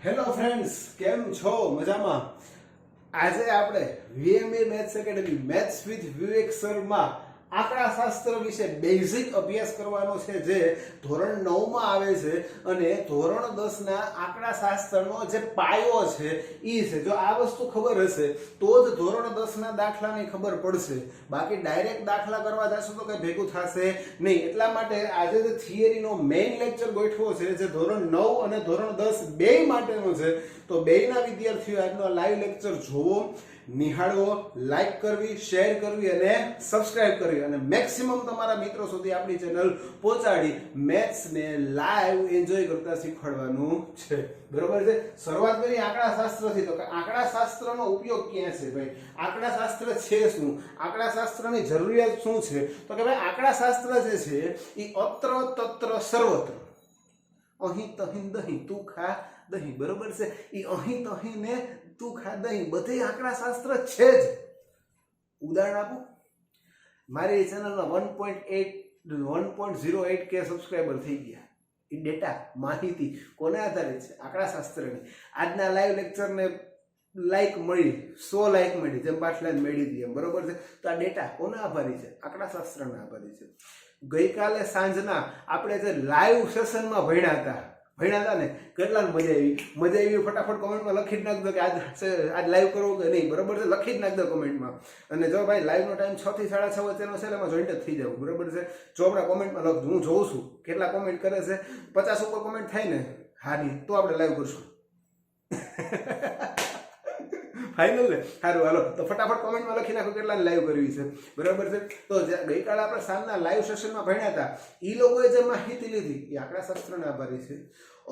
Hello friends, કેમ છો? મજામાં? આજે આપણે વીએમએ મેથ્સ એકેડમી મેથ્સ વિથ વિવેક સરમાં આંકડાશાસ્ત્ર વિશે બેઝિક અભ્યાસ કરવાનો છે, જે ધોરણ 9 માં આવે છે અને ધોરણ 10 ના આંકડાશાસ્ત્રનો જે પાયો છે ઈ છે. જો આ વસ્તુ ખબર હશે તો જ ધોરણ 10 ના દાખલાની ખબર પડશે, બાકી ડાયરેક્ટ દાખલા કરવા જશો તો કઈ ભેગું થશે નહીં. એટલા માટે આજે જે થિયરીનો મેઇન લેક્ચર ગોઠવો છે, જે ધોરણ 9 અને ધોરણ 10 બે માટેનો છે, તો બેયના વિદ્યાર્થીઓ આજનો લાઈવ લેક્ચર જોવો, નિહાળવો, લાઈક કરવી, શેર કરવી અને સબસ્ક્રાઇબ કરવી અને મેક્સિમમ તમારા મિત્રો સુધી આપણી ચેનલ પહોંચાડી મેથ્સને લાઈવ એન્જોય કરતા શીખવાડવાનું છે. બરોબર છે. શરૂઆત કરી આંકડાશાસ્ત્રથી. તો આંકડાશાસ્ત્રનો ઉપયોગ ક્યાં છે ભાઈ? આંકડાશાસ્ત્ર છે શું? આંકડાશાસ્ત્રની જરૂરિયાત શું છે? તો કે ભાઈ આંકડાશાસ્ત્ર જે છે એ અત્ર તત્ર સર્વત્ર, અહીં તહીં દહીં, તું ખા દહીં, બરોબર છે, એ અહીં તહીં ને તું ખા દહીં બધે આંકડાશાસ્ત્ર છે જ. ઉદાહરણ આપું, મારી ચેનલમાં 1.08 કે સબસ્ક્રાઇબર થઈ ગયા. એ ડેટા, માહિતી કોને આધારિત છે? આંકડાશાસ્ત્રની. આજના લાઈવ લેક્ચરને લાઈક મળી, 100 લાઈક મળી, જેમ પાછલા મળી હતી એમ, બરોબર છે. તો આ ડેટા કોના આભારી છે? આંકડાશાસ્ત્રના આભારી છે. ગઈકાલે સાંજના આપણે જે લાઈવ સેશનમાં ભણ્યા હતા ને, કેટલા મજા આવી? ફટાફટ કોમેન્ટમાં લખી જ નાખજો કે આજ લાઈવ કરવું કે નહીં, બરોબર છે, લખી જ નાખજો કોમેન્ટમાં. અને જો ભાઈ લાઈવનો ટાઈમ 6 થી 6:30 વચ્ચેનો છે, એમાં જોઈન્ટ જ થઈ જાવ, બરોબર છે. ચોપડા કોમેન્ટમાં લખજો, હું જોઉં છું કેટલા કોમેન્ટ કરે છે. 50 ઉપર કોમેન્ટ થાય ને હારી તો આપણે લાઈવ કરશું. ફાઇનલ ને? સારું, હાલો તો ફટાફટ કોમેન્ટમાં લખી નાખો કેટલા લાઈવ કરવી છે, બરાબર છે. તો ગઈકાલે આપણે સાંજના લાઈવ સેશનમાં ભણ્યા હતા, એ લોકોએ જે માહિતી લીધી એ આંકડાશાસ્ત્રના આભારી છે.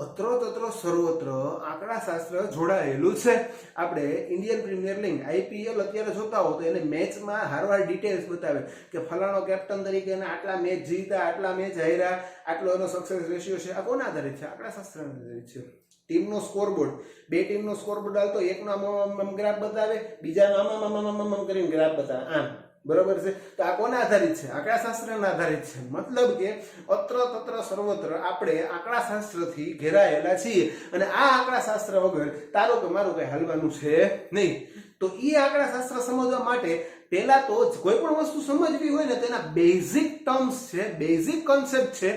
અત્ર તત્ર સર્વત્ર આંકડાશાસ્ત્ર જોડાયેલું છે. આપણે ઇન્ડિયન પ્રીમિયર લીગ IPL અત્યારે જોતા હો તો એને મેચમાં હારવાર ડિટેલ્સ બતાવે કે ફલાણો કેપ્ટન તરીકે એને આટલા મેચ જીતા, આટલા મેચ હાર્યા, આટલો એનો સક્સેસ રેશિયો છે. આ કોના આધારિત છે? આંકડાશાસ્ત્રના આધારિત છે. ટીમનો સ્કોરબોર્ડ, બે ટીમનો સ્કોરબોર્ડ આવતો, એકનો આમ ગ્રાફ બતાવે, બીજાનો આમ કરીને ગ્રાફ બતાવે, આમ, બરોબર છે. તો આ કોના આધારિત છે? આંકડાશાસ્ત્રના આધારિત છે. મતલબ કે અત્ર તત્ર સર્વત્ર આપણે આંકડાશાસ્ત્રથી ઘેરાયેલા છીએ અને આ આંકડાશાસ્ત્ર વગર તારું કે મારું કઈ હાલવાનું છે નહીં. તો એ આંકડાશાસ્ત્ર સમજવા માટે પહેલા તો કોઈ પણ વસ્તુ સમજવી હોય ને તેના બેઝિક ટર્મ્સ છે, બેઝિક કોન્સેપ્ટ છે,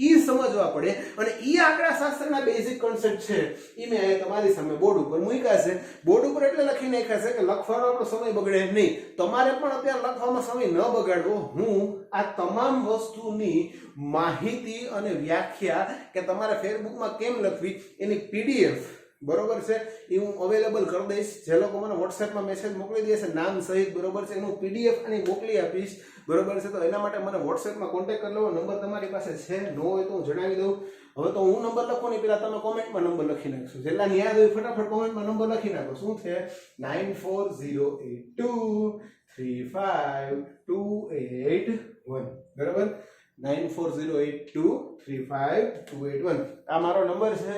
એ સમજવા પડે. અને એ આંકડાશાસ્ત્રના બેઝિક કોન્સેપ્ટ છે એ મેં તમારી સામે બોર્ડ ઉપર મૂક્યા છે. બોર્ડ ઉપર એટલે લખી નાખ્યા છે કે લખવાનો આપણો સમય બગડે નહીં. તમારે પણ અત્યારે લખવામાં સમય ન બગાડવો. હું આ તમામ વસ્તુની માહિતી અને વ્યાખ્યા કે તમારે ફેસબુકમાં કેમ લખવી એની PDF, બરોબર છે, એ હું અવેલેબલ કરી દઈશ. જે લોકો મને વોટ્સએપમાં મેસેજ મોકલી દેશે નામ સહિત, બરોબર છે, એનું PDF અને મોકલી આપીશ, બરોબર છે. તો એના માટે મને વોટ્સએપમાં કોન્ટેક્ટ કરી લો. નંબર તમારી પાસે છે, ન હોય તો હું જણાવી દઉં. હવે તો હું નંબર લખું ને પેલા તમે કોમેન્ટમાં નંબર લખી નાખશો. જેટલા યાદ હોય ફટાફટ કોમેન્ટમાં નંબર લખી નાખો. શું છે? 9408235281, બરોબર, 9408235281. આ મારો નંબર છે.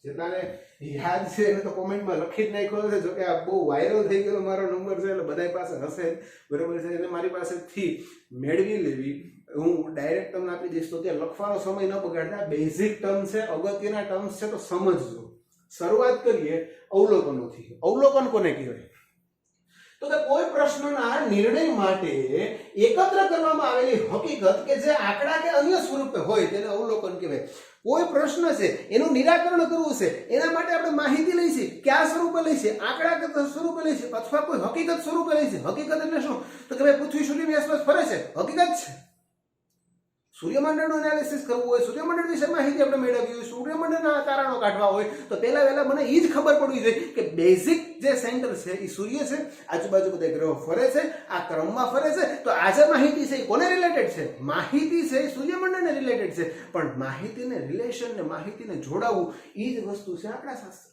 જેટલાને યાદ છે એને તો કોમેન્ટમાં લખી જ નાખ્યો છે. જોકે આ બહુ વાયરલ થઈ ગયેલો મારો નંબર છે એટલે બધા પાસે હશે, બરોબર છે. એને મારી પાસેથી મેળવી લેવી. હું ડાયરેક્ટ તમને આપી દઈશ. તો ત્યાં લખવાનો સમય ન બગાડતા. બેઝિક ટર્મ છે, અગત્યના ટર્મ્સ છે, તો સમજજો. શરૂઆત કરીએ અવલોકનોથી. અવલોકન કોને કહેવાય? તો કે કોઈ પ્રશ્નના નિર્ણય માટે એકત્ર કરવામાં આવેલી હકીકત કે જે આંકડા કે અન્ય સ્વરૂપે હોય તેને અવલોકન કહેવાય. કોઈ પ્રશ્ન છે એનું નિરાકરણ કરવું છે, એના માટે આપણે માહિતી લઈશું. કયા સ્વરૂપે લઈશું? આંકડાગત સ્વરૂપે લઈશું અથવા કોઈ હકીકત સ્વરૂપે લઈશું. હકીકત એટલે શું? તો કે ભાઈ પૃથ્વી સૂર્યની આસપાસ ફરે છે, હકીકત છે. સૂર્યમંડળનું એનાલિસિસ કરવું હોય, સૂર્યમંડળ વિશે માહિતી આપણે મેળવવી હોય, સૂર્યમંડળના કારણો કાઢવા હોય, તો પહેલા મને એ જ ખબર પડવી જોઈએ કે બેઝિક જે સેન્ટર છે એ સૂર્ય છે, આજુબાજુ બધા ગ્રહો ફરે છે, આ ક્રમમાં ફરે છે. તો આ જે માહિતી છે એ કોને રિલેટેડ છે? માહિતી છે એ સૂર્યમંડળને રિલેટેડ છે. પણ માહિતીને રિલેશન ને માહિતીને જોડાવવું એ જ વસ્તુ છે આંકડાશાસ્ત્ર.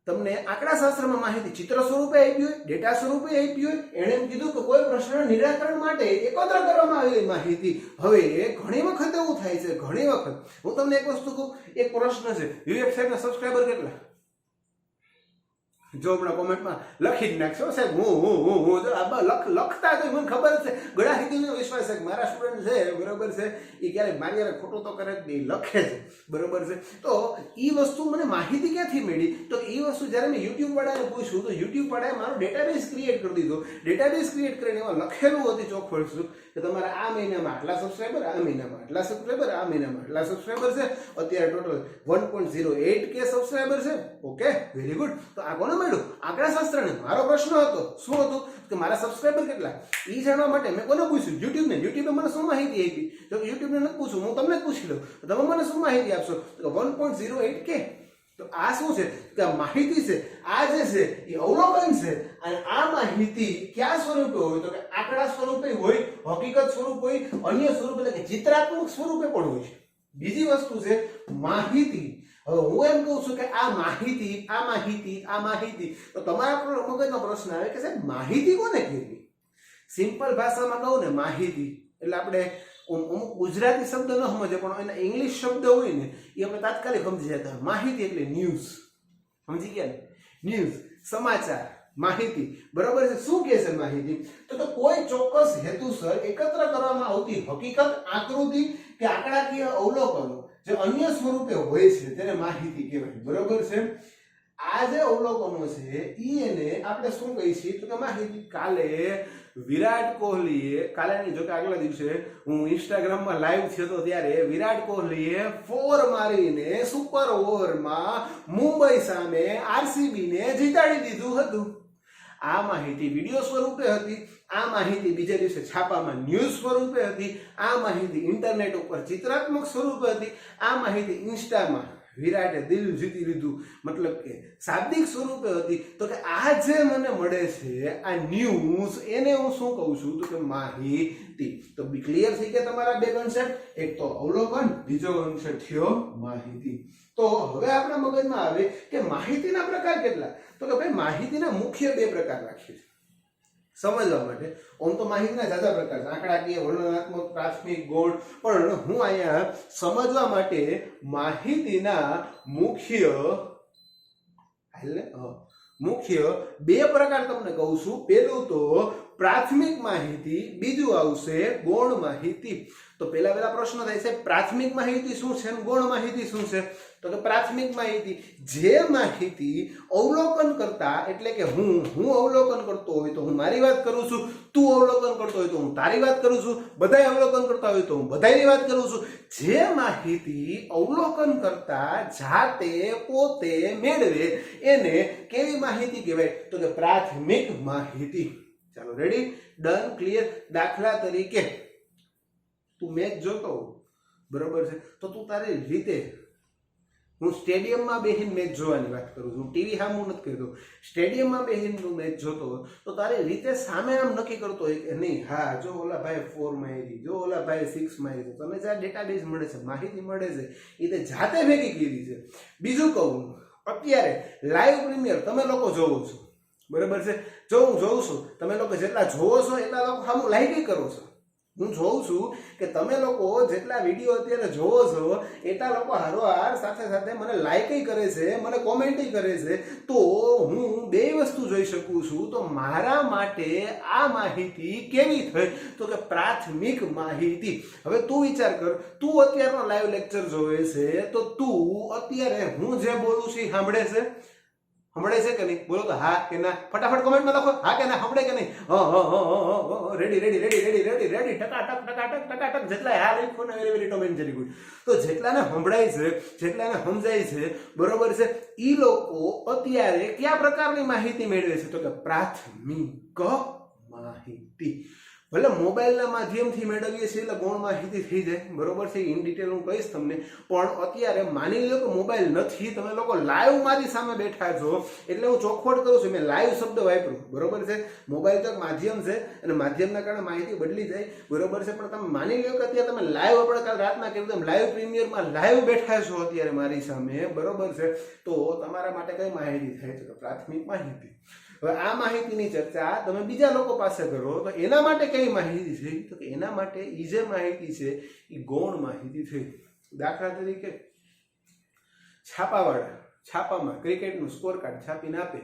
તમને આંકડાશાસ્ત્રમાં માહિતી ચિત્ર સ્વરૂપે આપી હોય, ડેટા સ્વરૂપે આપી હોય. એણે એમ કીધું કે કોઈ પ્રશ્નના નિરાકરણ માટે એકત્ર કરવામાં આવેલી માહિતી. હવે ઘણી વખત એવું થાય છે, ઘણી વખત હું તમને એક વસ્તુ કહું. એક પ્રશ્ન છે, વિવેક સાહેબના સબસ્ક્રાઇબર કેટલા? જો હમણાં કોમેન્ટમાં લખી જ નાખશો સાહેબ હું લખતા તો મને ખબર છે ગળા હિન્દીનો વિશ્વાસ છે કે મારા સ્ટુડન્ટ છે બરોબર છે એ ક્યારેક મારી યારે ખોટું તો કરે જ નહીં, લખે છે બરોબર છે. તો એ વસ્તુ મને માહિતી ક્યાંથી મળી? તો એ વસ્તુ જ્યારે મેં યુટ્યુબ વાળાને પૂછ્યું તો યુટ્યુબ વાળાએ મારો ડેટાબેઝ ક્રિએટ કરી દીધો. ડેટાબેઝ ક્રિએટ કરીને એમાં લખેલું હતું ચોખ્ખું કે તમારા આ મહિનામાં આટલા સબસ્ક્રાઈબર, આ મહિનામાં આટલા સબસ્ક્રાઈબર, આ મહિનામાં આટલા સબસ્ક્રાઈબર છે. અત્યારે ટોટલ 1.08K સબસ્ક્રાઈબર છે. Okay, very good. તો આ કોને મળ્યું? આંકડાશાસ્ત્રને. મારો પ્રશ્ન હતો શું હતું કે મારા સબસ્ક્રાઈબર કેટલા એ જાણવા માટે મેં કોને પૂછ્યું? યુટ્યુબને. યુટ્યુબે મને શું માહિતી આપી? તો યુટ્યુબને નથી પૂછું, હું તમને જ પૂછી લઉં. તમે મને શું માહિતી આપશો? તો 1.08K. તો આ શું છે કે માહિતી છે, આ જે છે એ અવલોકન છે. અને આ માહિતી કયા સ્વરૂપે હોય? તો કે આંકડા સ્વરૂપે હોય, હકીકત સ્વરૂપ હોય, અન્ય સ્વરૂપ એટલે કે ચિત્રાત્મક સ્વરૂપે પણ હોય. બીજી વસ્તુ છે માહિતી. હવે હું એમ કહું છું કે આ માહિતી તો તમારા મગજનો પ્રશ્ન આવે કે સાહેબ માહિતી કોને કહેવી? સિમ્પલ ભાષામાં કહું ને માહિતી એટલે આપણે અમુક ગુજરાતી શબ્દ ન સમજે પણ એના ઇંગ્લિશ શબ્દ હોય ને એ આપણે તાત્કાલિક સમજી જતા. માહિતી એટલે ન્યૂઝ. સમજી ગયા ને? ન્યૂઝ, સમાચાર, માહિતી. બરોબર છે. શું કહે છે માહિતી? તો કોઈ ચોક્કસ હેતુસર એકત્ર કરવામાં આવતી હકીકત, આકૃતિ કે આંકડાકીય અવલોકનો જે અન્ય સ્વરૂપે હોય છે તેને માહિતી કહેવાય. બરોબર છે. આ જે અવલોકનો છે એને આપણે શું કહીએ છીએ? તો કે માહિતી. કાલે વિરાટ કોહલીએ, કાલે નહીં જો કે આગલા દિવસે હું ઇન્સ્ટાગ્રામમાં લાઈવ થયો હતો ત્યારે વિરાટ કોહલીએ 4 મારીને સુપર ઓવરમાં મુંબઈ સામે આરસીબીને જીતાડી દીધું હતું. આ માહિતી વિડીયો સ્વરૂપે હતી. આ માહિતી બીજા દિવસે છાપામાં ન્યૂઝ સ્વરૂપે હતી. આ માહિતી ઇન્ટરનેટ ઉપર ચિત્રાત્મક સ્વરૂપે હતી. આ માહિતી ઇન્સ્ટામાં વિરાટે દિલ જીતી લીધું મતલબ કે શાબ્દિક સ્વરૂપે હતી. તો કે આ જે મને મળે છે આ ન્યૂઝ, એને હું શું કહું છું? તો કે માહિતી. તો ક્લિયર થઈ કે તમારા બે કન્સેપ્ટ? એક તો અવલોકન, બીજો કન્સેપ્ટ થયો માહિતી. તો હવે આપણા મગજમાં આવે કે માહિતીના પ્રકાર કેટલા? તો કે ભાઈ માહિતીના મુખ્ય 2 પ્રકાર રાખીએ છીએ સમજવા માટે. આમ તો માહિતીના જાજા પ્રકાર છે, આંકડાકીય, વર્ણનાત્મક, પ્રાથમિક, ગૌણ. પણ હું અહીંયા સમજવા માટે માહિતીના મુખ્ય 2 પ્રકાર તમને કહું છું. પહેલું તો પ્રાથમિક માહિતી, બીજું આવશે ગૌણ માહિતી. તો પહેલા પ્રશ્ન થાય છે પ્રાથમિક માહિતી શું છે અને ગૌણ માહિતી શું છે? તો કે પ્રાથમિક માહિતી જે માહિતી અવલોકન કરતા એટલે કે હું અવલોકન કરતો હોય તો હું મારી વાત કરું છું, તું અવલોકન કરતો હોય તો હું તારી વાત કરું છું, બધાય અવલોકન કરતા હોય તો હું બધાયની વાત કરું છું. જે માહિતી અવલોકન કરતા જાતે પોતે મેળવે એને કેવી માહિતી કહેવાય? તો કે પ્રાથમિક માહિતી. ચાલો રેડી, ડન, ક્લિયર. દાખલા તરીકે તું મેચ જોતો બરોબર છે તો તું તારી રીતે, હું સ્ટેડિયમમાં બેસીને મેચ જોવાની વાત કરું છું, ટીવી સામું નથી કહેતો, સ્ટેડિયમમાં બેસીને તું મેચ જોતો તો તારી રીતે સામે આમ નક્કી કરતો હોય કે નહીં, હા જો ઓલા ભાઈ 4 મારી, જો ઓલા ભાઈ 6 મારી, તને જે ડેટાબેઝ મળે છે, માહિતી મળે છે એ તે જાતે ભેગી કરી છે. બીજું કહું, અત્યારે લાઈવ પ્રીમિયર તમે લોકો જોવો છો બરાબર છે. જો હું જોઉં છું, તમે લોકો જેટલા જોવો છો એટલા લોકો સામું લાઈક કરો છો. હું જોઉં છું કે તમે લોકો જેટલા વિડીયો અત્યારે જોવો છો એટલા લોકો હારોહાર સાથે સાથે મને લાઈક કરે છે, મને કોમેન્ટ કરે છે. તો હું 2 વસ્તુ જોઈ શકું છું. તો મારા માટે આ માહિતી કેવી થઈ? તો કે પ્રાથમિક માહિતી. હવે તું વિચાર કર, તું અત્યારનો લાઈવ લેક્ચર જોવે છે તો તું અત્યારે હું જે બોલું છું એ સાંભળે છે? સાંભળે છે કે નહીં? બોલો તો હા કે ના, ફટાફટ કોમેન્ટમાં લખો હા કે ના, સાંભળે કે નહીં? Ready ready ready ready ready ready ટકાટક ટકાટક ટકાટક. જેટલા હા લખ્યો ને very very Tom and Jerry good. તો જેટલાને સંભળાય છે, જેટલાને સમજાય છે બરોબર છે, ઈ લોકો અત્યારે કયા પ્રકારની માહિતી મેળવે છે? તો કે પ્રાથમિક માહિતી. ભલે મોબાઈલના માધ્યમથી મેળવીએ છીએ એટલે ગૌણ માહિતી થઈ જાય બરોબર છે. ઇન ડિટેલ હું કહીશ તમને. પણ અત્યારે માની લો કે મોબાઈલ નથી, તમે લોકો લાઈવ મારી સામે બેઠા છો એટલે હું ચોખવટ કરું છું, મેં લાઈવ શબ્દ વાપર્યો બરોબર છે. મોબાઈલ તો એક માધ્યમ છે અને માધ્યમના કારણે માહિતી બદલી જાય બરોબર છે. પણ તમે માની લો કે અત્યારે તમે લાઈવ, આપણે કાલ રાતના કીધું તેમ લાઈવ પ્રીમિયરમાં લાઈવ બેઠા છો અત્યારે મારી સામે બરોબર છે. તો તમારા માટે કઈ માહિતી થાય છે? તો પ્રાથમિક માહિતી. હવે આ માહિતીની ચર્ચા તમે બીજા લોકો પાસે કરો તો એના માટે કઈ માહિતી છે? તો કે એના માટે ઈ જે માહિતી છે એ ગૌણ માહિતી થઈ. દાખલા તરીકે છાપાવાળા છાપામાં ક્રિકેટનું સ્કોર કાર્ડ છાપીને આપે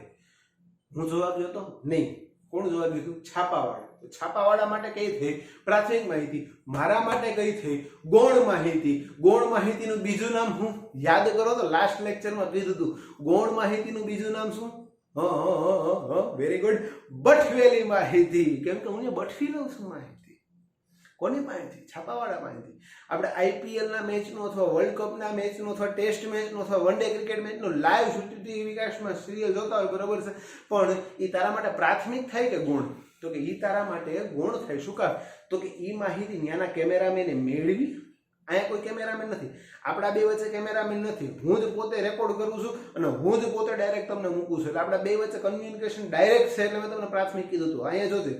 હું જોવા ગયો તો નહીં. કોણ જોવા ગયું હતું? છાપાવાળા. છાપાવાળા માટે કઈ થઈ? પ્રાથમિક માહિતી. મારા માટે કઈ થઈ? ગૌણ માહિતી. ગૌણ માહિતીનું બીજું નામ શું? યાદ કરો તો લાસ્ટ લેક્ચરમાં કીધું હતું. ગૌણ માહિતીનું બીજું નામ શું? વેરી ગુડ, બઠવેલી માહિતી. કેમ કે હું બઠવી લઉં છું માહિતી. કોની માહિતી? છાપાવાળા માહિતી. આપણે આઈપીએલ ના મેચનું અથવા વર્લ્ડ કપ ના મેચનું અથવા ટેસ્ટ મેચનું અથવા વન ડે ક્રિકેટ મેચનું લાઈવ સુટી વિકાસમાં સિરિયલ જોતા હોય, બરોબર છે, પણ એ તારા માટે પ્રાથમિક થાય કે ગુણ? તો કે એ તારા માટે ગુણ થાય. શું કામ? તો કે એ માહિતી ત્યાંના કેમેરામેને મેળવી. અહીંયા કોઈ કેમેરામેન નથી, આપણા બે વચ્ચે કેમેરામેન નથી. હું જ પોતે રેકોર્ડ કરું છું અને હું જ પોતે ડાયરેક્ટ તમને મૂકું છું. એટલે આપણા બે વચ્ચે કમ્યુનિકેશન ડાયરેક્ટ છે. એટલે મેં તમને પ્રાથમિક કીધું હતું. અહીંયા જોજે,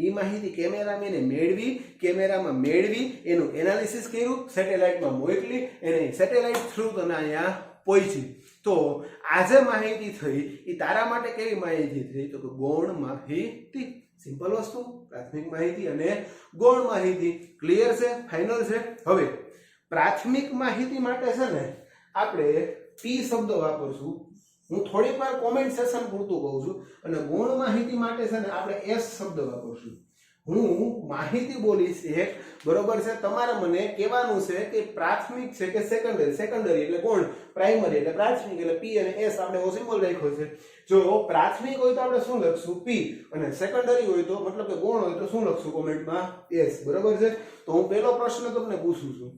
એ માહિતી કેમેરામેને મેળવી, કેમેરામાં મેળવી, એનું એનાલિસિસ કર્યું, સેટેલાઇટમાં મોકલી, એને સેટેલાઇટ થ્રુ તને અહીંયા પહોંચી. તો આજે માહિતી થઈ એ તારા માટે કેવી માહિતી થઈ? તો કે ગૌણ માહિતી. સિમ્પલ વસ્તુ, પ્રાથમિક માહિતી અને ગૌણ માહિતી. ક્લિયર છે? ફાઇનલ છે? હવે પ્રાથમિક માહિતી માટે છે ને આપણે પી શબ્દ વાપરશું. હું થોડીક વાર કોમેન્ટ સેશન પૂરતું કહું છું. અને ગૌણ માહિતી માટે છે ને આપણે એસ શબ્દ વાપરશું. હું માહિતી બોલીશ એક, બરોબર છે, તમારે મને કહેવાનું છે કે પ્રાથમિક છે કે સેકન્ડરી. સેકન્ડરી એટલે ગૌણ, પ્રાઇમરી એટલે પ્રાથમિક, એટલે પી અને એસ આપણે એવો સિમ્બોલ રાખ્યો છે. જો પ્રાથમિક હોય તો આપણે શું લખશું? પી. અને સેકન્ડરી હોય તો મતલબ કે ગૌણ હોય તો શું લખશું કોમેન્ટમાં? એસ. બરોબર છે. તો હું પહેલો પ્રશ્ન તમને પૂછું છું,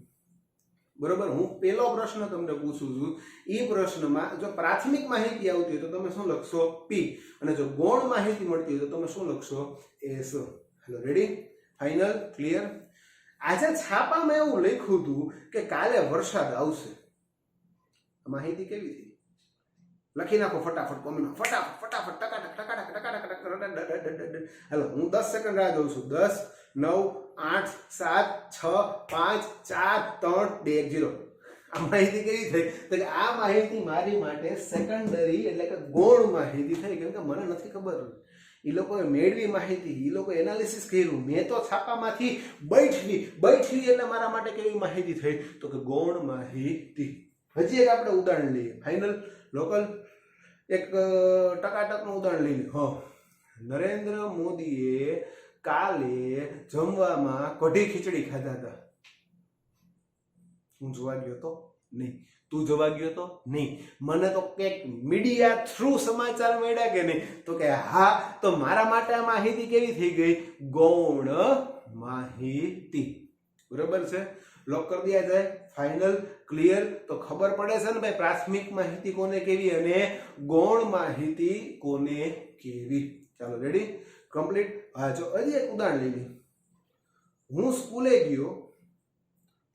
બરોબર, હું પહેલો પ્રશ્ન તમને પૂછું છું. એ પ્રશ્નમાં જો પ્રાથમિક માહિતી આવતી હોય તો તમે શું લખશો? પી. અને જો ગૌણ માહિતી મળતી હોય તો તમે શું લખશો? S. Hello, ready? Final? Clear? આજે છાપામાં એવું લખ્યું હતું કે કાલે વરસાદ આવશે. માહિતી કેવી થઈ? લખી નાખો ફટાફટ કોમેન્ટ, ફટાફટ ફટાફટ, ટકાટક ટકાટક ટકાટક ટકાટક. હેલો, હું 10 સેકન્ડ રાહ જોઉં છું. 10, 9, 8, 7, 6, 5, 4, 3, 2, 1, 0. આ માહિતી કેવી થઈ? તો કે આ માહિતી મારી માટે સેકન્ડરી એટલે કે ગૌણ માહિતી થઈ. કેમ કે મને નથી ખબર, એ લોકોએ મેળવી માહિતી, એ લોકોએ એનાલિસિસ કર્યું, મેં તો છાપામાંથી बैठवी એટલે મારા માટે કેવી માહિતી થઈ? તો કે ગૌણ માહિતી. હજી એક આપણે ઉદાહરણ લઈએ. ફાઇનલ? લોકલ? એક ટકાટકનું ઉદાહરણ લઈએ. નરેન્દ્ર મોદીએ કાલે જમવામાં કઢી ખીચડી ખાધા હતા. હું જોવા ગયો તો નહીં. તું જોવા ગયો તો નહીં. મને તો કંઈક મીડિયા થ્રુ સમાચાર મળ્યા કે નહીં? તો કે હા. તો મારા માટે આ માહિતી કેવી થઈ ગઈ? ગૌણ માહિતી. બરોબર છે? લોક કરી દિયા જાય. ફાઇનલ? ક્લિયર? તો ખબર પડે છે ને ભાઈ, પ્રાથમિક માહિતી કોને કેવી અને ગૌણ માહિતી કોને કેવી. ચાલો, રેડી? કમ્પ્લીટ? હા, જો હજી એક ઉદાહરણ લઈ લઈએ. હું સ્કૂલે ગયો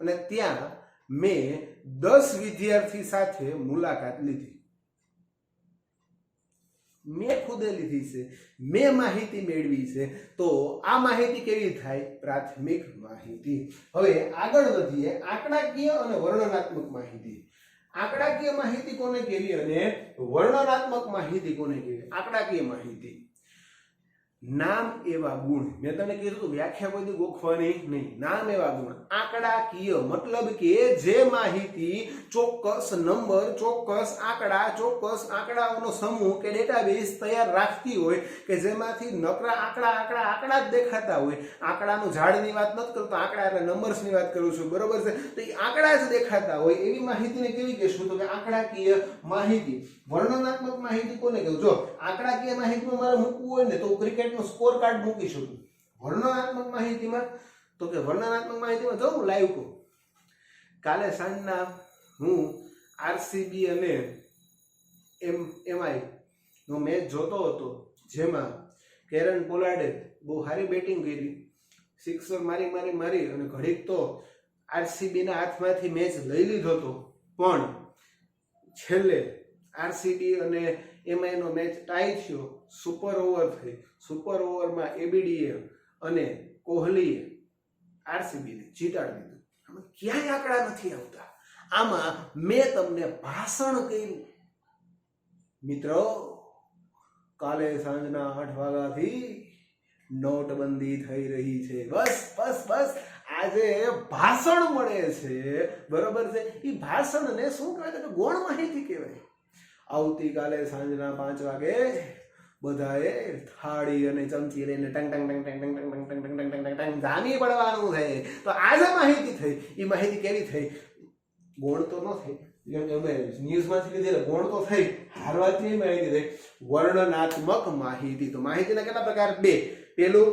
અને ત્યાં મેં 10 વિદ્યાર્થી સાથે મુલાકાત લીધી. મેં ખુદે લીધી છે, મેં માહિતી મેળવી છે. તો આ માહિતી કેવી થાય? પ્રાથમિક માહિતી. હવે આગળ વધીએ. આંકડાકીય અને વર્ણનાત્મક માહિતી. આંકડાકીય માહિતી કોને કેવી અને વર્ણનાત્મક માહિતી કોને કેવી? આંકડાકીય માહિતી. નામ એવા ગુણ. મેં તને કીધું હતું વ્યાખ્યા કોઈ ગોખવાની નહીં. નામ એવા ગુણ. આંકડાકીય મતલબ કે જે માહિતી ચોક્કસ નંબર, ચોક્કસ આંકડા, ચોક્કસ આંકડાઓનો સમૂહ કે ડેટાબેઝ તૈયાર રાખતી હોય કે જેમાંથી નકરા આંકડા જ દેખાતા હોય. આંકડાનું ઝાડની વાત નથી કરતો, આંકડા એટલે નંબર્સની વાત કરું છું, બરોબર છે? તો એ આંકડા જ દેખાતા હોય એવી માહિતીને કેવી કહેશું? તો કે આંકડાકીય માહિતી. વર્ણનાત્મક માહિતી કોને કહેવું? જો આંકડાકીય માહિતીમાં મારે મૂકવું હોય ને તો ક્રિકેટ સ્કોર કાર્ડ મૂકી શકું. વર્ણનાત્મક માહિતીમાં તો કે વર્ણનાત્મક માહિતીમાં જો હું લાઈવ કહું, કાલે સાંજના હું આરસીબી અને એમઆઈ નો મેચ જોતો હતો, જેમાં કેરન પોલાર્ડે બહુ સારી બેટિંગ કરી, સિક્સર મારી અને ઘડીક તો આરસીબી ના હાથમાંથી મેચ લઈ લીધો હતો. પણ છેલ્લે આરસીબી અને એમઆઈ નો મેચ ટાઈ થયો, સુપર ઓવર થઈ. સુપર ઓવરમાં એબીડીએ અને કોહલીએ આરસીબીને જીતાડી દીધું. આમાં ક્યાંય આંકડા નથી આવતા. આમાં મેં તમને ભાષણ કર્યું. મિત્રો, કાલે સાંજના 8 વાગ્યાથી નોટબંધી થઈ રહી છે. બસ આજે ભાષણ મળે છે, બરોબર છે? એ ભાષણને શું કહેવાય? ગૌણ માહિતી કહેવાય. આવતીકાલે સાંજના 5 વાગે બધાએ થાળી અને ચમચી લઈને tongue tongue tongue tongue tongue tongue tongue tongue tongue tongue tongue tongue જામી પડવાનું થાય. તો આ જે માહિતી થઈ એ માહિતી કેવી થઈ? ગોળ તો ન થઈ, કેમ કે અમે ન્યૂઝમાંથી લીધેલા ગોળ તો થઈ, હારવાથી માહિતી થઈ વર્ણનાત્મક માહિતી. તો માહિતીના કેટલા પ્રકાર? બે. પેલું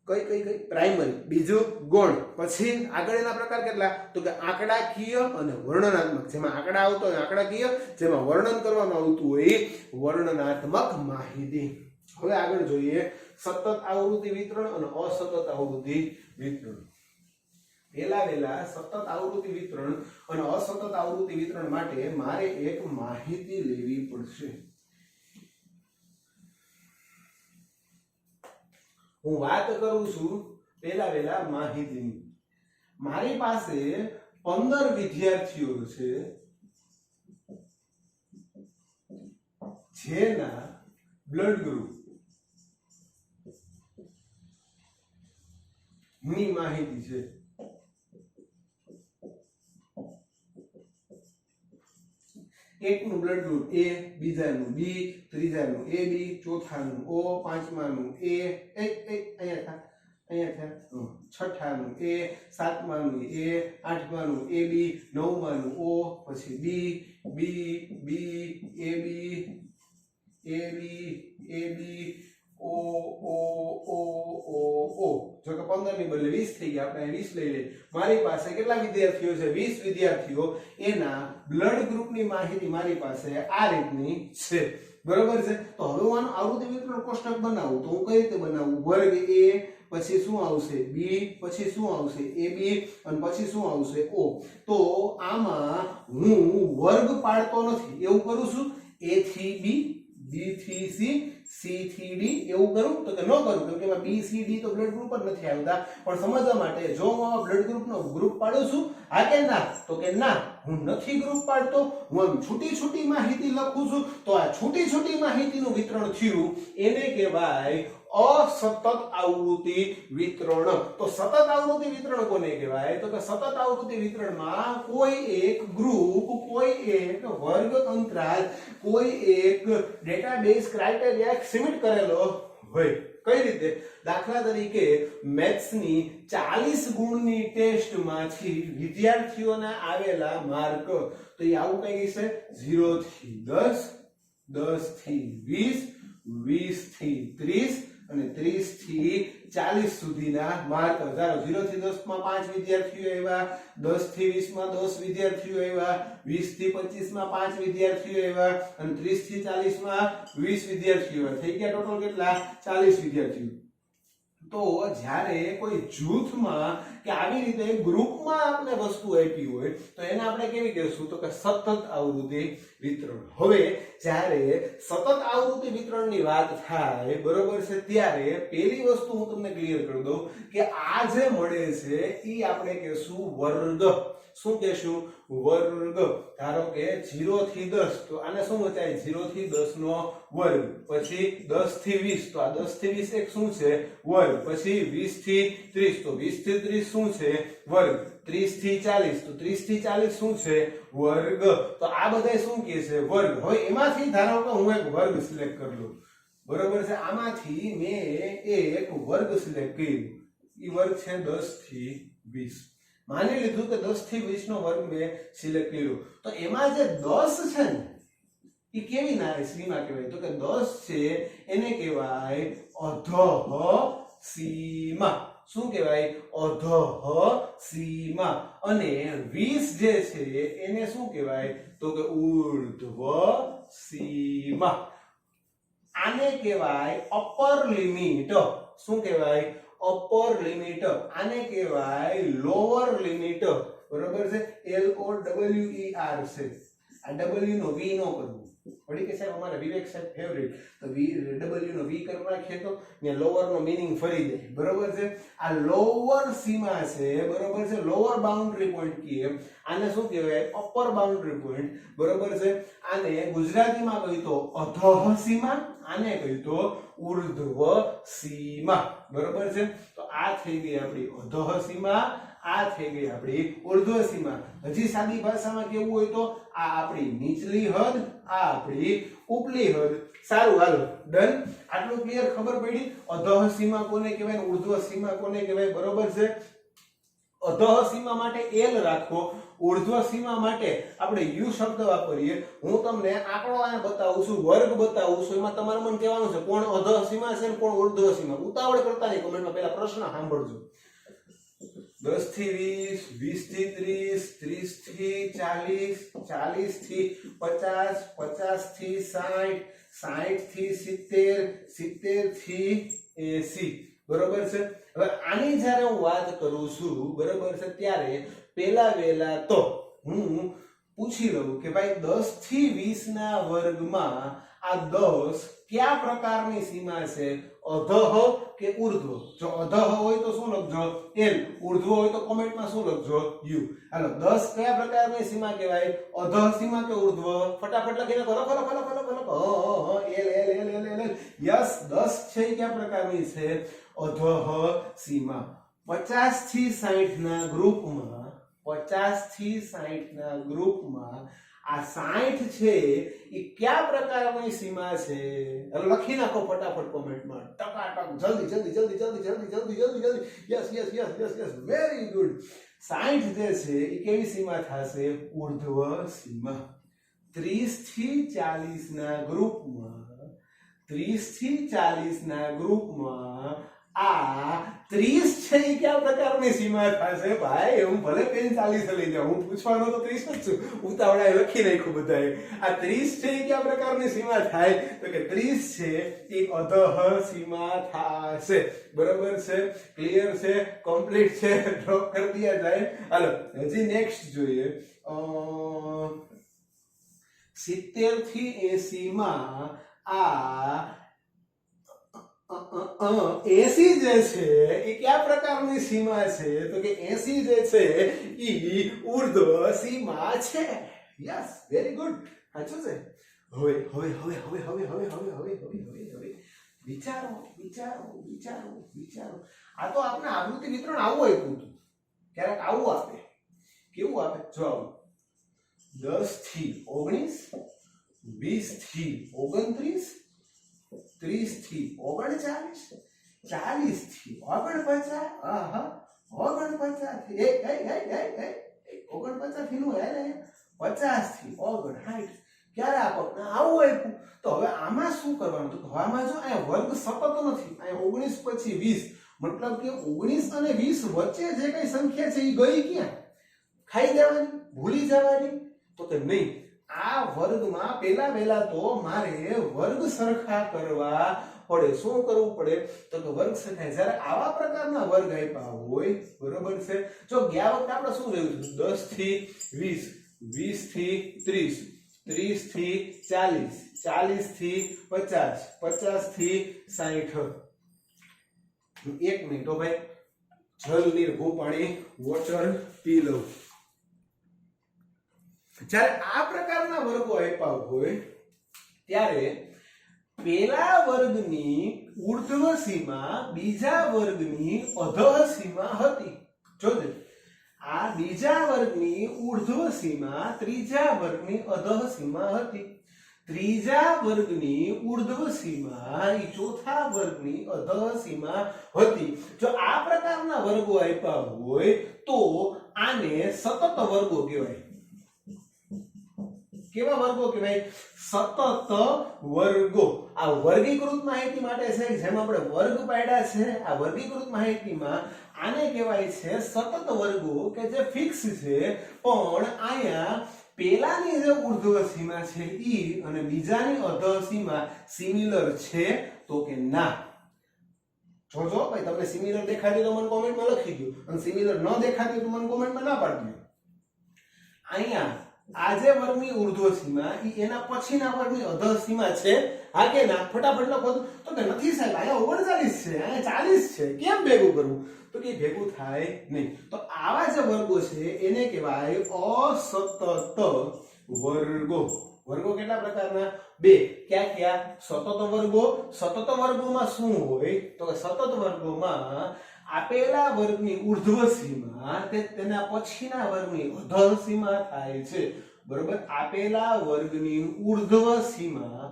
કઈ પ્રાઇમરી, બીજું ગૌણ. પછી આગળ એના પ્રકાર કેટલા? તો કે આંકડાકીય અને વર્ણનાત્મક. જેમાં આંકડા આવતો હોય આંકડાકીય, જેમાં વર્ણન કરવામાં આવતું હોય વર્ણનાત્મક માહિતી. હવે આગળ જોઈએ સતત આવૃત્તિ વિતરણ અને અસતત આવૃત્તિ વિતરણ. પહેલા સતત આવૃત્તિ વિતરણ અને અસતત આવૃત્તિ વિતરણ માટે મારે એક માહિતી લેવી પડશે. હું વાત કરું છું પહેલા માહિતીની. મારી પાસે 15 વિદ્યાર્થીઓ છે જેના બ્લડ ગ્રુપ ની માહિતી છે. એકનું બ્લડ ગ્રુપ A, બીજાનું B, ત્રીજાનું AB, ચોથાનું O, પાંચમાનું A, અહીંયા છઠ્ઠાનું A, સાતમાનું A, આઠમાનું AB, નવમાનું O, પછી B, AB, O. જો કે 15 ની બદલે 20 થઈ ગયા, આપણે 20 લઈ લઈએ. મારી પાસે કેટલા વિદ્યાર્થીઓ છે? 20 વિદ્યાર્થીઓ. એના બ્લડ ગ્રુપની માહિતી મારી પાસે આ રીતની છે. બરોબર છે. તો હવે હું આનું આવૃત્તિ વિતરણ કોષ્ટક બનાવું તો હું કઈ રીતે બનાવું? વર્ગ A, પછી શું આવશે? B, પછી શું આવશે? AB, અને પછી શું આવશે? O. તો આમાં હું વર્ગ પાડતો નથી. એવું કરું છું A થી B, B થી C, C થી D, એવું કરું તો કે ન કરું, કેમ કે એમાં B, C, D તો બ્લડ ગ્રુપ જ નથી આવતા. પણ સમજવા માટે જો હું આ બ્લડ ગ્રુપનો ગ્રુપ પાડું છું, હા કે ના? તો કે ના, હું નથી ગ્રુપ પાડતો, હું આમ છૂટી માહિતી લખું છું. તો આ છૂટી માહિતીનું વિતરણ થયું એને કહેવાય અસતત આવૃત્તિ વિતરણ. તો સતત આવૃત્તિ વિતરણ કોને કહેવાય? તો કે સતત આવૃત્તિ વિતરણમાં કોઈ એક ગ્રુપ, કોઈ એક વર્ગ અંતરાલ, કોઈ એક ડેટાબેઝ ક્રાઇટેરિયા સિમિટ કરેલો હોય. કઈ રીતે? દાખલા તરીકે મેથ્સની 40 ગુણની ટેસ્ટમાંથી વિદ્યાર્થીઓને આવેલા માર્ક તો એ આવું કઈ છે 0 થી 10, 10 થી 20, 20 થી 30 અને 30 થી 40 સુધીના માર્ક. 0 થી 10 માં 5 વિદ્યાર્થીઓ આવ્યા, 10 થી 20 માં 10 વિદ્યાર્થીઓ આવ્યા, 20 થી 25 માં 5 વિદ્યાર્થીઓ આવ્યા અને 30 થી 40 માં 20 વિદ્યાર્થીઓ આવ્યા. થઈ ગયા ટોટલ કેટલા? 40 વિદ્યાર્થીઓ. તો જ્યારે કોઈ જૂથમાં કે આવી રીતે ગ્રુપમાં આપણે વસ્તુ આપી હોય તો એને આપણે કેવી કહેશું? તો કે સતત આવૃત્તિ વિતરણ. હવે જ્યારે સતત આવૃત્તિ વિતરણની વાત થાય, બરોબર છે, ત્યારે પહેલી વસ્તુ હું તમને ક્લિયર કરી દઉં કે આ જે મળે છે એ આપણે કહેશું વર્ગ. શું કહેશું? વર્ગ. ધારો કે 0 થી 10 તો આને શું વચાય? 0 થી 10 નો વર્ગ. પછી 10 થી 20 તો આ 10 થી 20 એક શું છે? વર્ગ. પછી 20 થી 30 તો 20 થી 30 શું છે? વર્ગ. 30 થી 40 તો 30 થી 40 શું છે? વર્ગ. તો આ બધા શું કહે છે? વર્ગ. હવે એમાંથી ધારો કે હું એક વર્ગ સિલેક્ટ કરી લઉં. બરોબર છે. આમાંથી મેં એક વર્ગ સિલેક્ટ કર્યો. એ વર્ગ છે 10 થી 20. માની લીધું કે 10 થી 20 નો વર્ગ મેં સિલેક્ટ કર્યો. તો એમાં જે 10 છે ને એ કેવી શ્રીમાં કહેવાય? તો કે 10 છે એને કહેવાય અધઃ સીમા. શું કહેવાય? અધઃ સીમા. અને 20 જે છે એને શું કહેવાય? તો કે ઊર્ધ્વ સીમા. આને કહેવાય અપર લિમિટ. શું કહેવાય? Upper limit. આને કહેવાય લોઅર લિમિટ. બરોબર છે. LOWER છે. આ W નો V નો કરવું. વળી કે સાહેબ અમારા વિવેક સાહેબ ફેવરિટ તો W નો V કરવા નાખીએ તો ને લોઅર નો મીનિંગ ફરી જાય. બરોબર છે. આ લોઅર સીમા છે. બરોબર છે. લોઅર બાઉન્ડરી પોઈન્ટ કહીએ. આને શું કહેવાય? Upper boundary point. બરોબર છે. આને ગુજરાતીમાં કહી તો અધઃ સીમા, આને કહી તો ઊર્ધ્વ સીમા. બરોબર છે. તો આ થઈ ગઈ આપણી અધઃ સીમા, આ થઈ ગઈ આપણી ઉર્ધ્વ સીમા. હજી સાદી ભાષામાં કેવું હોય તો આ આપણી નીચલી હદ, આ આપણી ઉપલી હદ. સારું, હાલો ડન. આટલું ક્લિયર, ખબર પડી અધઃ સીમા કોને કહેવાય, ઉર્ધ્વ સીમા કોને કહેવાય, બરોબર છે. અધઃ સીમા માટે L રાખો, ઉર્ધ્વ સીમા માટે આપણે U શબ્દ વાપરીએ. હું તમને આંકડો આ બતાવું છું, વર્ગ બતાવું છું, એમાં તમારે મને કહેવાનું છે કોણ અધઃ સીમા છે ને કોણ ઉર્ધ્વ સીમા. ઉતાવળ કરતા નહીં, કમેન્ટમાં પહેલા પ્રશ્ન સાંભળજો. 10 થી 20, 20 થી 30, 30 થી 40, 40 થી 50, 50 થી 60, 60 થી 80, બરોબર છે. હવે આની જ્યારે હું વાત કરું છું, બરોબર છે, ત્યારે પેલા વેલા તો હું પૂછી લઉં કે ભાઈ 10 થી 20 ના વર્ગમાં આ 10 કયા પ્રકારની સીમા છે, અધઃ કે ઉર્ધ્વ. જો અધઃ હોય તો શું લખજો L, ઉર્ધ્વ હોય તો કોમેન્ટમાં શું લખજો U. હાલો 10 કયા પ્રકારની સીમા કહેવાય, અધઃ સીમા કે ઉર્ધ્વ, ફટાફટ લખીને લખો L L L L L. Yes, 10 છે કયા પ્રકારની છે, અધઃ સીમા. 50 થી 60 ના ગ્રુપમાં, 50 થી 60 ના ગ્રુપમાં આ 60 છે એ કયા પ્રકારની સીમા છે, લખી નાખો ફટાફટ કોમેન્ટમાં, ટકાટક, જલ્દી જલ્દી જલ્દી જલ્દી જલ્દી જલ્દી જલ્દી જલ્દી. Yes yes yes yes yes, very good. 60 જે છે એ કેવી સીમા થશે, ઉર્ધ્વ સીમા. 30 થી 40 ના ગ્રુપમાં, 30 થી 40 ના ગ્રુપમાં આ 30 છે એ કયા પ્રકારની સીમા થશે, ભાઈ હું ભલે પેન 40 લઈ જાઉં, હું પૂછવાનો તો 30 જ છું, ઉતાવળાએ લખી નાખ્યું બધાએ. આ 30 છે એ કયા પ્રકારની સીમા થાય, તો કે 30 છે એ અધઃ સીમા થશે, બરોબર છે, ક્લિયર છે, કમ્પ્લીટ છે, ડ્રોપ કરી દિયા જાય. હાલો હજી નેક્સ્ટ જોઈએ. 70 થી 80 માં આ 80 જે છે એ કયા પ્રકારની સીમા છે, તો કે 80 જે છે ઈ ઉર્ધ્વ સીમા છે. યસ, વેરી ગુડ, સાચું છે. હવે હવે હવે હવે હવે હવે હવે હવે હવે હવે હવે વિચારો વિચારો વિચારો વિચારો. આ તો આપણે આવૃત્તિ વિતરણ આવું આપ્યું હતું, ક્યારેક આવું આપે. કેવું આપે, જો 10 થી 19, 20 થી 29, 30 થી 39, 40 થી 49, આહા 49 થી 49 થી નું હેરે 50 થી 59. ક્યારે આપણને આવું આપ્યું, તો હવે આમાં શું કરવાનું, તો આમાં જો આ વર્ગ સતત નથી, આ 19 પછી 20, મતલબ કે 19 અને 20 વચ્ચે જે કઈ સંખ્યા છે એ ગઈ ક્યાં, ખાઈ દેવાની, ભૂલી જવાની, તો કે નહીં. આ વર્ગમાં પેલા વેલા તો મારે વર્ગ સરખા કરવા પડે. શું કરવું પડે, તો કે વર્ગ સરખા. જ્યારે આવા પ્રકારના વર્ગ આપ્યા હોય, બરોબર છે, જો ગયા વખતે આપણે શું રહ્યું હતું, 10 થી 20, 20 થી 30, 30 થી 40, 40 થી 50, 50 થી 60. એક મિનિટ હો ભાઈ, જલ્દી પાણી વોટર પી લઉં. જ્યારે આ પ્રકારના વર્ગો આપ્યા હોય ત્યારે પેલા વર્ગની ઉર્ધ્વ સીમા બીજા વર્ગની અધઃ સીમા હતી. જોજો, આ બીજા વર્ગની ઉર્ધ્વ સીમા ત્રીજા વર્ગની અધઃ સીમા હતી. ત્રીજા વર્ગની ઉર્ધ્વ સીમા એ ચોથા વર્ગની અધઃ સીમા હતી. જો આ પ્રકારના વર્ગો આપ્યા હોય તો આને સતત વર્ગો કહેવાય. કેવા વર્ગો કહેવાય, સતત વર્ગો. આ વર્ગીકૃત માહિતી માટે છે, જેમ આપણે વર્ગ પાડ્યા છે, આ વર્ગીકૃત માહિતીમાં આને કહેવાય છે સતત વર્ગો, કે જે ફિક્સ છે. પણ અહીંયા પેલાની જે ઉર્ધ્વ સીમા છે ઈ અને બીજાની અધઃ સીમા સિમિલર છે, તો કે ના. જોજો ભાઈ, તમને સિમિલર દેખાતી તો મને કોમેન્ટમાં લખી દો, અને સિમિલર ન દેખાતી તો મને કોમેન્ટમાં ના પાડી દો. અહીંયા આજે વર્ગની ઉર્ધ્વ સીમા ઈ એના પછીના વર્ગની અધઃ સીમા છે, હા કે ના, ફટાફટ લખો. તો કે નથી સાહેબ, અહીંયા 39 છે, અહીંયા 40 છે, કેમ ભેગું કરવું, તો કે ભેગું થાય નહીં. તો આવા જે વર્ગો છે એને કહેવાય અસતત વર્ગો. વર્ગો કેટલા પ્રકારના, બે. ક્યાં ક્યાં, સતત વર્ગો. સતત વર્ગોમાં શું હોય, તો કે સતત વર્ગોમાં આપેલા વર્ગની ઉર્ધ્વ સીમા તેના પછીના વર્ગની અધઃ સીમા થાય છે, બરોબર. આપેલા વર્ગની ઉર્ધ્વ સીમા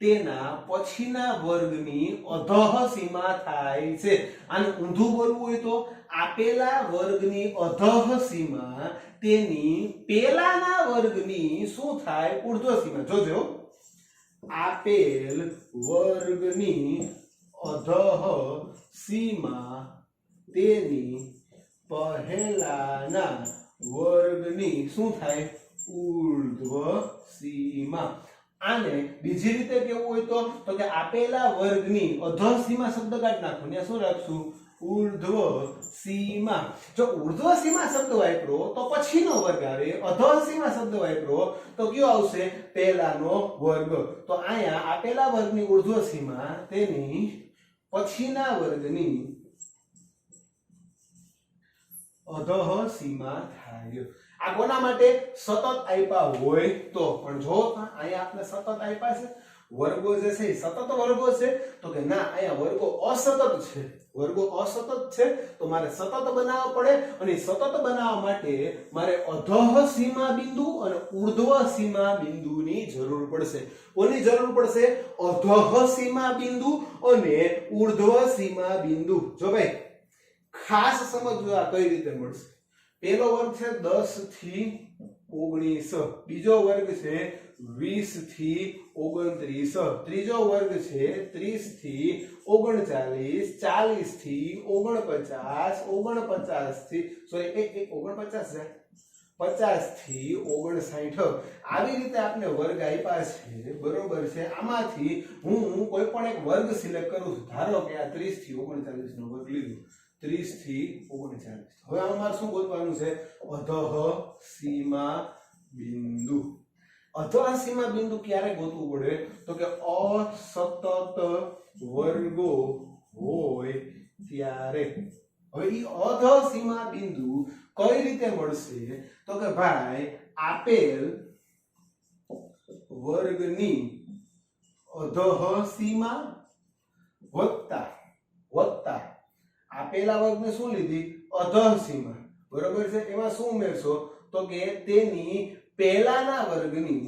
તેના પછીના વર્ગની અધઃ સીમા થાય છે. આને ઊંધું બોલવું હોય તો આપેલા વર્ગની અધઃ સીમા તેની પેલાના વર્ગની શું થાય? ઉર્ધ્વ સીમા. જોજો, આપેલ વર્ગની અધઃ સીમા તેની પહેલાના વર્ગની શું થાય? ઉર્ધ્વ સીમા. આને બીજી રીતે કેવું હોય તો કે આપેલા વર્ગની અધઃ સીમા શબ્દ કાઢી નાખો, ને શું રાખશું? ઉર્ધ્વ સીમા. જો ઉર્ધ્વ સીમા શબ્દ વાપરો તો પછીનો વર્ગ આવે, અધઃ સીમા શબ્દ વાપરો તો કયો આવશે? પહેલાનો વર્ગ. તો અહીંયા આપેલા વર્ગની ઉર્ધ્વ સીમા તેની પછીના વર્ગની અધઃ સીમા થાય. આ કોના માટે? સતત આપ્યા હોય તો. પણ જો અહીંયા આપણે સતત આપ્યા છે, વર્ગો જે છે સતત વર્ગો છે, તો કે ના, અહીંયા વર્ગો અસતત છે. વર્ગો અસતત છે તો મારે સતત બનાવવા પડે, અને સતત બનાવવા માટે મારે અધઃ સીમા બિંદુ અને ઉર્ધ્વ સીમા બિંદુની જરૂર પડશે. કોની જરૂર પડશે? અધઃ સીમા બિંદુ અને ઉર્ધ્વ સીમા બિંદુ. જો ભાઈ ખાસ સમજજો આ કઈ રીતે મળશે. પહેલો વર્ગ છે 10 થી 19, બીજો વર્ગ છે 20 થી 29, ત્રીજો વર્ગ છે 30 થી 39, 40 થી 49, 49 થી 50 થી 59. આવી રીતે આપણે વર્ગ આપ્યા છે, બરોબર છે. આમાંથી હું કોઈ પણ એક વર્ગ સિલેક્ટ કરું છું. ધારો કે આ 30 થી 39 નો વર્ગ લીધો, 30 થી 39. હવે અમારે શું ગોતવાનું છે? અધઃ સીમા બિંદુ. અધઃ સીમા બિંદુ ક્યારે ગોતવું પડે? તો કે અસતત વર્ગો હોય ત્યારે. હવે ઈ અધઃ સીમા બિંદુ કઈ રીતે મળશે? તો કે ભાઈ આપેલ વર્ગની અધઃ સીમા વત્તા આપેલા વર્ગને શું લીધી? અધઃ સીમા, બરોબર છે. એમાં શું ઉમેરશો? તો કે તેની પહેલાના વર્ગની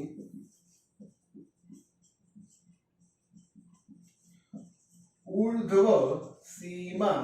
ઉર્ધ્વ સીમા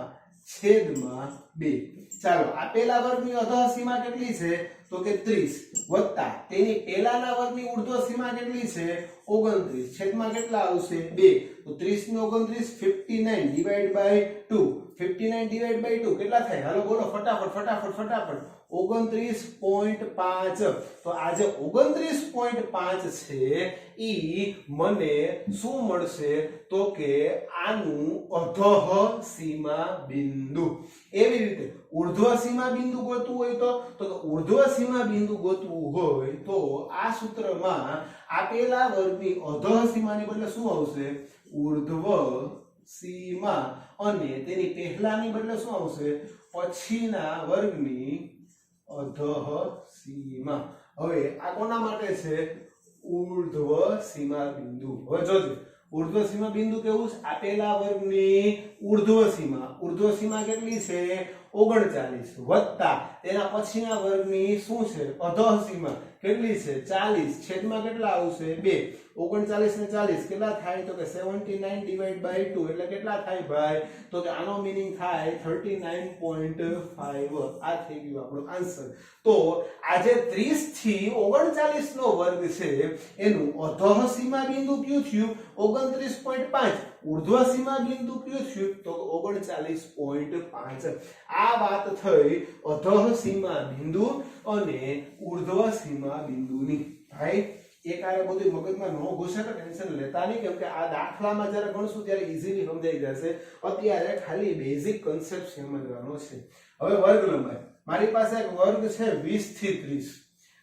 છેદમાં 2. ચાલો, આપેલા વર્ગની અધઃ સીમા કેટલી છે? તો કે 30 વત્તા તેની પહેલાના વર્ગની ઉર્ધ્વ સીમા કેટલી છે? 29. છેદમાં કેટલા આવશે? 2. તો 30 ને 29 59 ડિવાઇડ બાય 2. 59 ડિવાઇડ બાય 2 કેટલા થાય? હાલો બોલો ફટાફટ. 29.5. તો આ જે 29.5 છે ઈ મને શું મળશે? તો કે આનું અધઃ સીમા બિંદુ. એવી રીતે ઉર્ધ્વ સીમા બિંદુ ગોતવું હોય તો ઉર્ધ્વ સીમા બિંદુ ગોતવું હોય તો આ સૂત્રમાં આપેલા વર્ગની અધઃ સીમાની બદલે શું આવશે? ઉર્ધ્વ સીમા, અને તેની પહેલાની બદલે શું આવશે? પછીના વર્ગની અધઃ સીમા. હવે આ કોના માટે છે? ઉર્ધ્વ સીમા બિંદુ. હવે જોજો, ઉર્ધ્વ સીમા બિંદુ કેવું છે? આપેલા વર્ગની ઉર્ધ્વ સીમા કેટલી છે? 39 વત્તા તેના પછીના વર્ગની શું છે? અધઃ સીમા કેટલી છે? 40. છેદમાં કેટલા આવશે? 2. 39 ને 40 કેટલા થાય? તો કે 79 ડિવાઇડ બાય 2 એટલે કેટલા થાય ભાઈ? તો કે આનો મીનિંગ થાય 39.5. આ થઈ ગયું આપણો આન્સર. તો આજે 30 થી 39 નો વર્ગ છે એનું અધઃ સીમા બિંદુ કયું થયું? 29.5. ઉર્ધ્વ સીમા બિંદુ કયું થયું? તો 39.5. આ વાત થઈ અધઃ સીમા બિંદુ અને ઉર્ધ્વ સીમા બિંદુની. ભાઈ એક આ બધું મગજમાં ન ઘૂસે તો ટેન્શન લેતા નહીં, કેમ કે આ દાખલામાં જ્યારે ગણશું ત્યારે ઈઝીલી સમજાઈ જશે. અત્યારે ખાલી બેઝિક કન્સેપ્ટ સમજવાનો છે. હવે વર્ગ લંબાઈ. મારી પાસે એક વર્ગ છે 20 થી 30.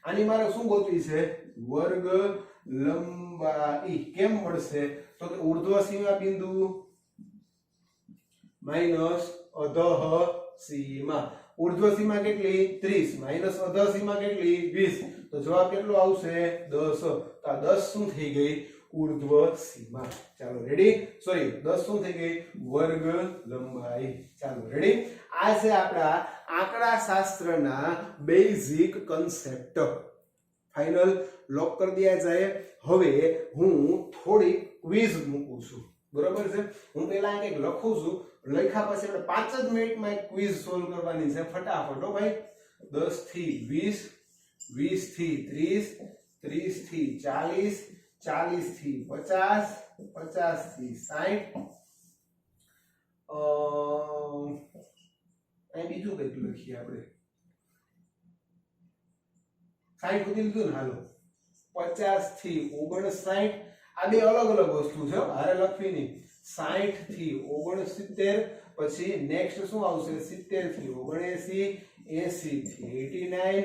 આની મારે શું ગોતવી છે? વર્ગ લંબાઈ. કેમ મળશે? તો કે ઉર્ધ્વ સીમા બિંદુ માઈનસ અધઃ સીમા. ઉર્ધ્વ સીમા કેટલી? 30 માઈનસ અધઃ સીમા કેટલી? 20. તો જવાબ કેટલો આવશે? 10. તો આ 10 શું થઈ ગઈ? ઉર્ધ્વ સીમા. ચાલો રેડી. સોરી 10 શું થઈ ગઈ? વર્ગ લંબાઈ. ચાલો રેડી. આ છે આપણા આંકડા શાસ્ત્રના બેઝિક કન્સેપ્ટ. ફાઇનલ લોક કરી દિયા જાય. હવે હું થોડી ક્વિઝ મૂકું છું. બરોબર છે. હું પહેલા કંઈક લખું છું, લખ્યા પછી આપણે 5 જ મિનિટમાં એક ક્વિઝ સોલ્વ કરવાની છે. ફટાફટ હો ભાઈ. 10 થી 20, 20 થી 30, 30 થી 40, 40 થી 50, 50 થી 60. અહીં બીજું કંઈક લખીએ આપણે. 60 સુધી લીધું ને. હાલો 50 થી 59. આ બે અલગ અલગ વસ્તુ છે, હારે લખવી નહીં. 60 થી 69. પછી નેક્સ્ટ શું આવશે? 70 થી 79, 80 થી 89,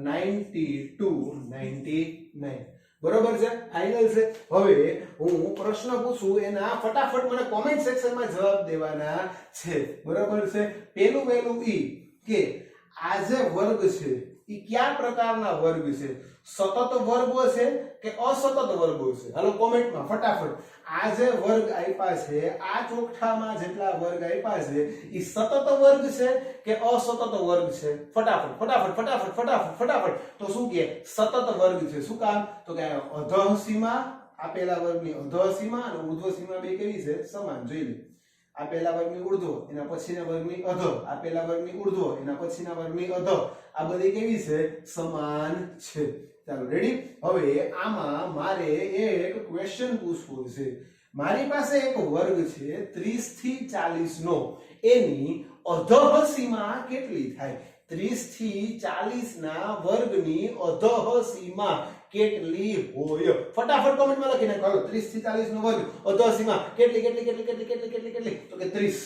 90 to 99. બરોબર છે. ફાઇનલ છે. હવે હું પ્રશ્ન પૂછું, એના ફટાફટ મને કોમેન્ટ સેક્શનમાં જવાબ દેવાના છે. બરોબર છે. પહેલું ઈ કે આ જે વર્ગ છે એ કયા પ્રકારના વર્ગ છે? સતત વર્ગો છે કે અસતત વર્ગો છે? હાલો કોમેન્ટમાં ફટાફટ. આ જે વર્ગ આપ્યા છે, આ ચોકઠામાં જેટલા વર્ગ આપ્યા છે, એ સતત વર્ગ છે કે અસતત વર્ગ છે? ફટાફટ ફટાફટ ફટાફટ ફટાફટ ફટાફટ. તો શું કહે? સતત વર્ગ છે. શું કામ? તો કે અધઃ સીમા, આપેલા વર્ગની અધઃ સીમા અને ઉર્ધ્વ સીમા બે કેવી છે? સમાન. જોઈ લે. આપેલા વર્ગની ઉર્ધ્વ, એના પછીના વર્ગની અધઃ, આપેલા વર્ગની ઉર્ધ્વ, એના પછીના વર્ગની અધઃ. આ બધી કેવી છે? સમાન છે. ચાલો રેડી. હવે આમાં મારે એક ક્વેશ્ચન પૂછવો છે. મારી પાસે એક વર્ગ છે 30 થી 40 નો, એની અધઃ સીમા કેટલી થાય? 30 થી 40 ના વર્ગની અધઃ સીમા કેટલી હોય? ફટાફટ કોમેન્ટમાં લખી નાખો. 30 થી 40 નો વર્ગ અધઃ સીમા કેટલી કેટલી કેટલી કેટલી કેટલી કેટલી કેટલી? તો કે 30.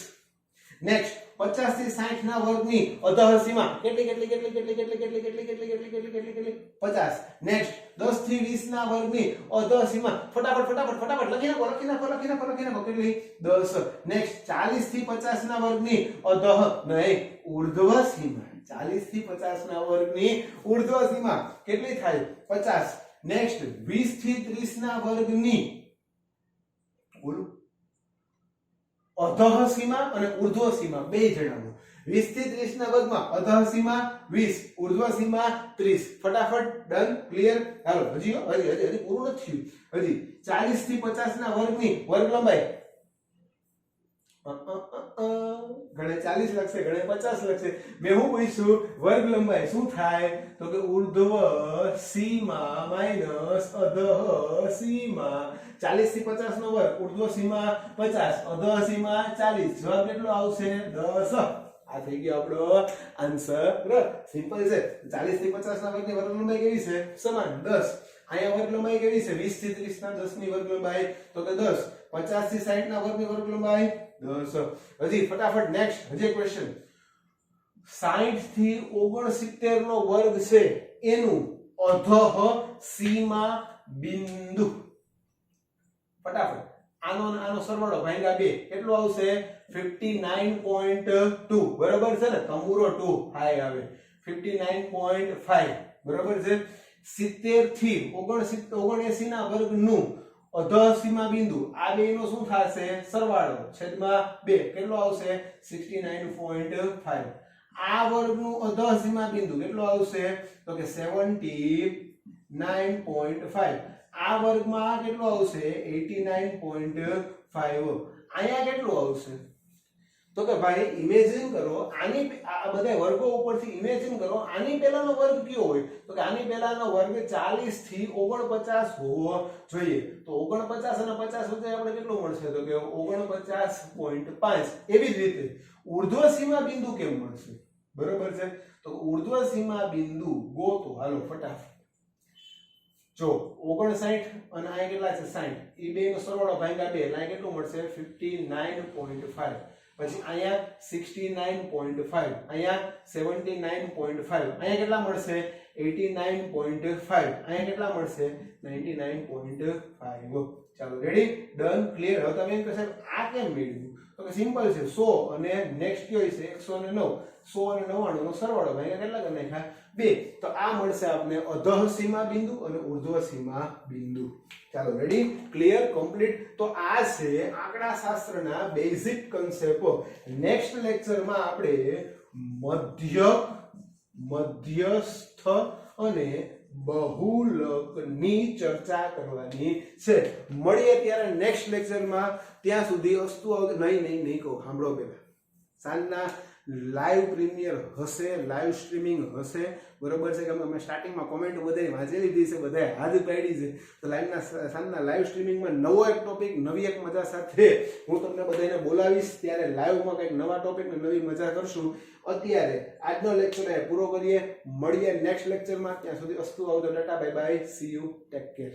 નેક્સ્ટ 50 થી 60 ના વર્ગની અધઃ સીમા કેટલી કેટલી કેટલી કેટલી કેટલી કેટલી કેટલી કેટલી કેટલી કેટલી કેટલી કેટલી? 50. નેક્સ્ટ 10 થી 20 ના વર્ગની અધઃ સીમા ફટાફટ ફટાફટ ફટાફટ લખી નાખો લખી નાખો લખી નાખો લખી નાખો. કેટલી? 10. નેક્સ્ટ 40 થી 50 ના વર્ગની અધઃ નહીં ઉર્ધ્વ સીમા. 40 થી 50 ના વર્ગની ઉર્ધ્વ સીમા કેટલી થાય? 50. નેક્સ્ટ 20 થી 30 ના વર્ગની બોલો અધઃ સીમા અને ઉર્ધ્વ સીમા બે જણાવો. 20 થી 30 ના વર્ગમાં અધઃ સીમા 20, ઉર્ધ્વ સીમા 30. ફટાફટ ડન ક્લિયર. હાલો હજી હજી પૂરું નથી થયું. હજી 40 થી 50 ના વર્ગની વર્ગ લંબાઈ ઘણે 40 લખશે, ઘણે 50 લખશે. મેં હું પૂછ્યું વર્ગ લંબાઈ શું થાય? તો કે ઉર્ધ્વ સીમા માઈનસ અધઃ સીમા. 40 થી 50 નો વર્ગ, ઉર્ધ્વ સીમા 50, અધઃ સીમા 40. જવાબ કેટલો આવશે? 10. આ થઈ ગયો આપણો આન્સર. સિમ્પલ છે. 40 થી 50 ના વર્ગની વર્ગ લંબાઈ કેવી છે? સમાન 10. અહીંયા વર્ગ લંબાઈ કેવી છે? 20 થી 30 ના 10 ની વર્ગ લંબાઈ તો કે 10. 50 થી 60 ના વર્ગની વર્ગ લંબાઈ 10. હજી ફટાફટ નેક્સ્ટ હજી ક્વેશ્ચન. 60 થી 69 નો વર્ગ છે, એનું અધઃ સીમા બિંદુ. ફટાફટ આનો આનો સરવાળો ભાગ્યા 2 કેટલો આવશે? 59.2. બરાબર છે ને? કમુરો 2 હાઈ આવે 59.5. બરાબર છે. 70 થી 79 ના વર્ગનું અધઃ સીમા બિંદુ. આ બેનો શું થશે? સરવાળો છેદમાં 2 કેટલો આવશે? 69.5. આ વર્ગનું અધઃ સીમા બિંદુ કેટલો આવશે? તો કે 79.5. આ વર્ગમાં કેટલો આવશે? 89.5. અહીંયા કેટલો આવશે? તો કે ભાઈ ઇમેજિન કરો, આની આ બધા વર્ગો ઉપરથી ઇમેજિન કરો, આની પહેલાનો વર્ગ કયો હોય? તો કે આની પહેલાનો વર્ગ 40 થી 49 હોવો જોઈએ. તો 49 અને 50 વચ્ચે આપણે કેટલો મળશે? તો કે 49.5. એવી જ રીતે ઉર્ધ્વ સીમા બિંદુ કેમ મળશે? બરોબર છે. તો ઉર્ધ્વ સીમા બિંદુ ગોતો. હાલો ફટાફટ. જો 59 અને આ કેટલા છે? 60. એ બેનો સરવાળો ભાગ્યા 2 એટલે કેટલું મળશે? 59.5. પછી અહીંયા 69.5, અહીંયા 79.5, અહીંયા કેટલા મળશે? 89.5 અહીંયા કેટલા મળશે 99.5 ચાલો રેડી ડન ક્લિયર હવે તમે એમ કહો સાહેબ આ કેમ મેળવ્યું તો કે સિમ્પલ છે 100 અને નેક્સ્ટ કયો છે 109 100 અને 99 નો સરવાળો ભાઈ કેટલા કરી નાખ્યા 2 તો આ મળશે આપણે અધઃ સીમા બિંદુ અને ઉર્ધ્વ સીમા બિંદુ ચાલો રેડી ક્લિયર કમ્પ્લીટ તો આ છે આંકડાશાસ્ત્રના બેઝિક કન્સેપ્ટો નેક્સ્ટ લેક્ચરમાં આપણે મધ્યસ્થ અને બહુલકની ચર્ચા કરવાની છે મળીએ ત્યારે નેક્સ્ટ લેક્ચરમાં ત્યાં સુધી વસ્તુ નહીં કહું સાંભળો પેલા સાંજના લાઈવ પ્રીમિયર હશે લાઈવ સ્ટ્રીમિંગ હશે બરોબર છે કે અમે સ્ટાર્ટિંગમાં કોમેન્ટ બધાય વાંચી લીધી છે બધાય હાથ પાડી છે તો લાઈવના સાંજના લાઈવ સ્ટ્રીમિંગમાં નવો એક ટોપિક નવી એક મજા સાથે હું તમને બધાને બોલાવીશ ત્યારે લાઈવમાં કંઈક નવા ટોપિક ને નવી મજા કરશું અત્યારે આજનો લેક્ચર પૂરો કરીએ મળીએ નેક્સ્ટ લેક્ચરમાં ત્યાં સુધી અસ્તુ આવજો Tata bye bye see you take care